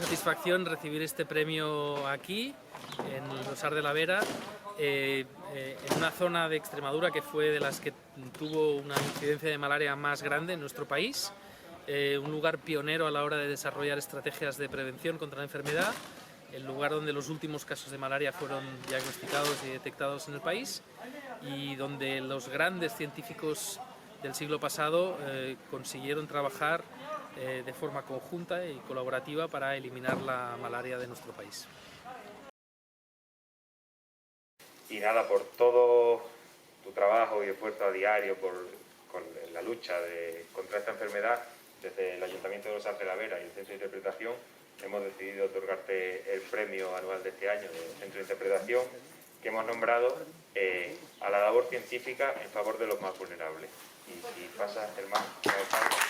Satisfacción recibir este premio aquí, en el Rosar de la Vera, en una zona de Extremadura que fue de las que tuvo una incidencia de malaria más grande en nuestro país, un lugar pionero a la hora de desarrollar estrategias de prevención contra la enfermedad, el lugar donde los últimos casos de malaria fueron diagnosticados y detectados en el país y donde los grandes científicos del siglo pasado consiguieron trabajar de forma conjunta y colaborativa para eliminar la malaria de nuestro país. Y nada, por todo tu trabajo y esfuerzo a diario con la lucha contra esta enfermedad, desde el Ayuntamiento de Rosar de la Vera y el Centro de Interpretación hemos decidido otorgarte el premio anual de este año del Centro de Interpretación, que hemos nombrado a la labor científica en favor de los más vulnerables. Y si pasas, Germán, vamos a